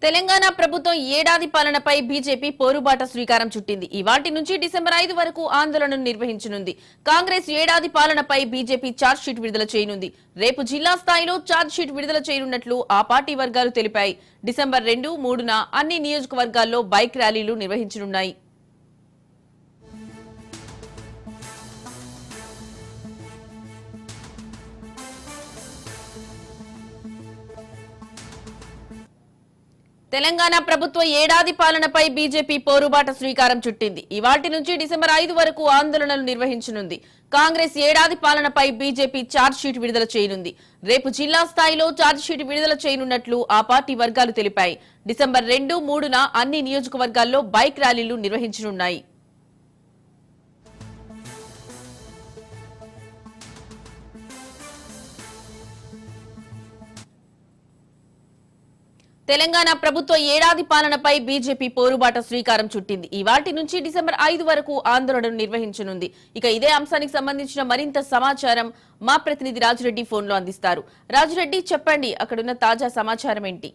తెలంగాణ ప్రభుత్వం ఏడాది పాలనపై బీజేపీ పోరుబాట శ్రీకారం చుట్టింది. ఇవాల్టి నుంచి డిసెంబర్ 5 వరకు ఆందోళనను నిర్వహించనుంది. కాంగ్రెస్ ఏడాది పాలనపై బీజేపీ ఛార్జ్ షీట్ విడుదల చేయనుంది. రేపు జిల్లా స్థాయిలో ఛార్జ్ షీట్ విడుదల చేయనున్నట్లు ఆ పార్టీ వర్గాలు తెలిపాయి. డిసెంబర్ 2, 3న అన్ని నియోజకవర్గాల్లో బైక్ ర్యాలీలు నిర్వహించనున్నాయి. తెలంగాణ ప్రభుత్వ ఏడాది పాలనపై బీజేపీ పోరుబాట శ్రీకారం చుట్టింది. ఇవాల్టి నుంచి డిసెంబర్ 5 వరకు ఆందోళనలు నిర్వహించనుంది. కాంగ్రెస్ ఏడాది పాలనపై బీజేపీ ఛార్జ్ షీట్ విడుదల చేయనుంది. రేపు జిల్లా స్థాయిలో ఛార్జ్ షీట్ విడుదల చేయనున్నట్లు ఆ పార్టీ వర్గాలు తెలిపాయి. డిసెంబర్ 2, 3న అన్ని నియోజకవర్గాల్లో బైక్ ర్యాలీలు నిర్వహించనున్నాయి. తెలంగాణ ప్రభుత్వ ఏడాది పాలనపై బీజేపీ పోరుబాట శ్రీకారం చుట్టింది. ఇవాల్టి నుంచి డిసెంబర్ 5 వరకు ఆందోళనలు నిర్వహించనుంది. ఇక ఇదే అంశానికి సంబంధించిన మరింత సమాచారం మా ప్రతినిధి రాజురెడ్డి ఫోన్లో అందిస్తారు. రాజురెడ్డి, చెప్పండి, అక్కడున్న తాజా సమాచారం ఏంటి?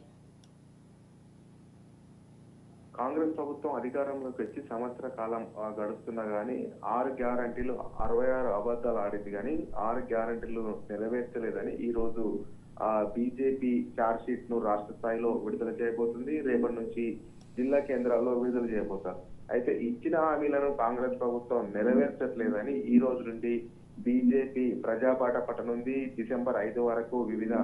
కాంగ్రెస్ ప్రభుత్వం అధికారంలోకి వచ్చి సంవత్సర కాలం గడుస్తున్నా గానీ 6 గ్యారంటీలు 66 అబద్దాలు ఆడింది కానీ 6 గ్యారంటీలు నెరవేర్చలేదని ఈ రోజు బీజేపీ ఛార్జ్ షీట్ ను రాష్ట్ర స్థాయిలో విడుదల చేయబోతుంది. రేపటి నుంచి జిల్లా కేంద్రాల్లో విడుదల చేయబోతారు. అయితే ఇచ్చిన హామీలను కాంగ్రెస్ ప్రభుత్వం నెరవేర్చట్లేదని ఈ రోజు నుండి బీజేపీ ప్రజాపాట పట్టనుంది. డిసెంబర్ 5 వరకు వివిధ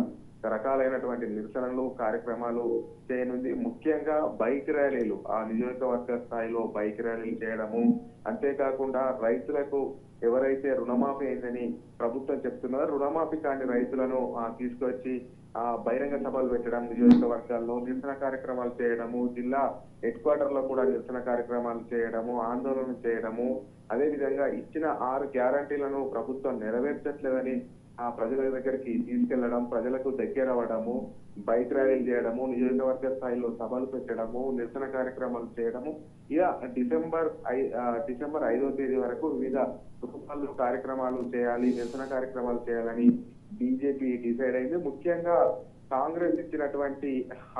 రకాలైనటువంటి నిరసనలు కార్యక్రమాలు చేయనుంది. ముఖ్యంగా బైక్ ర్యాలీలు, ఆ నియోజకవర్గ స్థాయిలో బైక్ ర్యాలీలు చేయడము, అంతేకాకుండా రైతులకు ఎవరైతే రుణమాఫీ అయిందని ప్రభుత్వం చెప్తున్నారో రుణమాఫీ కాని రైతులను తీసుకొచ్చి బహిరంగ సభలు పెట్టడం, నియోజకవర్గాల్లో నిరసన కార్యక్రమాలు చేయడము, జిల్లా హెడ్ క్వార్టర్ లో కూడా నిరసన కార్యక్రమాలు చేయడము, ఆందోళన చేయడము, అదే విధంగా ఇచ్చిన 6 గ్యారంటీలను ప్రభుత్వం నెరవేర్చట్లేదని ప్రజల దగ్గరికి తీసుకెళ్లడం, ప్రజలకు దగ్గర అవ్వడము, బైక్ ర్యాలీలు చేయడము, నియోజకవర్గ స్థాయిలో సభలు పెట్టడము, నిరసన కార్యక్రమాలు చేయడము, ఇలా డిసెంబర్ 5వ తేదీ వరకు వివిధ రూపాల్లో కార్యక్రమాలు చేయాలి, నిరసన కార్యక్రమాలు చేయాలని బీజేపీ డిసైడ్ అయింది. ముఖ్యంగా కాంగ్రెస్ ఇచ్చినటువంటి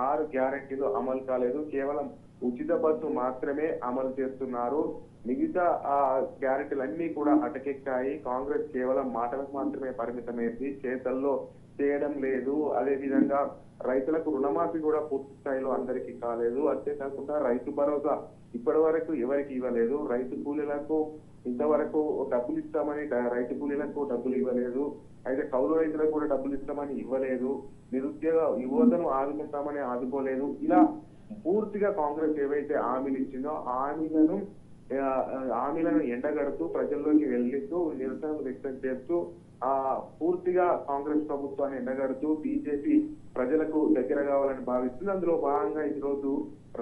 6 గ్యారంటీలు అమలు కాలేదు. కేవలం ఉచిత బస్సు మాత్రమే అమలు చేస్తున్నారు. మిగతా గ్యారెంటీలన్నీ కూడా అటకెక్కాయి. కాంగ్రెస్ కేవలం మాటలకు మాత్రమే పరిమితమైంది, చేతల్లో చేయడం లేదు. అదే విధంగా రైతులకు రుణమాఫీ కూడా పూర్తి స్థాయిలో అందరికీ కాలేదు. అంతేకాకుండా రైతు భరోసా ఇప్పటి వరకు ఎవరికి ఇవ్వలేదు. రైతు కూలీలకు ఇంతవరకు డబ్బులు ఇస్తామని రైతు కూలీలకు డబ్బులు ఇవ్వలేదు. అయితే కౌలు రైతులకు కూడా డబ్బులు ఇస్తామని ఇవ్వలేదు. నిరుద్యోగ యువతను ఆదుకుంటామని ఆదుకోలేదు. ఇలా పూర్తిగా కాంగ్రెస్ ఏవైతే హామీలు ఇచ్చిందో హామీలను ఎండగడుతూ ప్రజల్లోకి వెళ్తూ నిరసనలు వ్యక్తం చేస్తూ పూర్తిగా కాంగ్రెస్ ప్రభుత్వాన్ని ఎండగడుతూ బీజేపీ ప్రజలకు దగ్గర కావాలని భావిస్తుంది. అందులో భాగంగా ఈ రోజు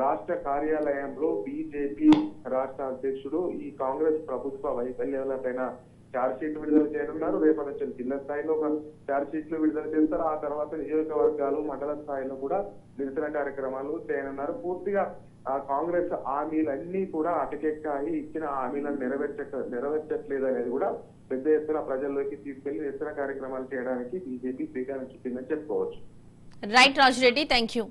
రాష్ట్ర కార్యాలయంలో బీజేపీ రాష్ట్ర అధ్యక్షుడు ఈ కాంగ్రెస్ ప్రభుత్వ వైఫల్యాలపైన ఛార్జ్ షీట్ విడుదల చేయనున్నారు. రేపటి నుంచి జిల్లా స్థాయిలో ఒక ఛార్జ్ షీట్లు విడుదల చేస్తారు. ఆ తర్వాత నియోజకవర్గాలు, మండల స్థాయిలో కూడా నిరసన కార్యక్రమాలు చేయనున్నారు. పూర్తిగా కాంగ్రెస్ హామీలన్నీ కూడా అటకెక్కాయి. ఇచ్చిన హామీలను నెరవేర్చట్లేదు అనేది కూడా పెద్ద ఎత్తున ప్రజల్లోకి తీసుకెళ్లి నిరసన కార్యక్రమాలు చేయడానికి బీజేపీ శ్రీకారం చుట్టిందని చెప్పుకోవచ్చు. Right Raju Reddy, thank you.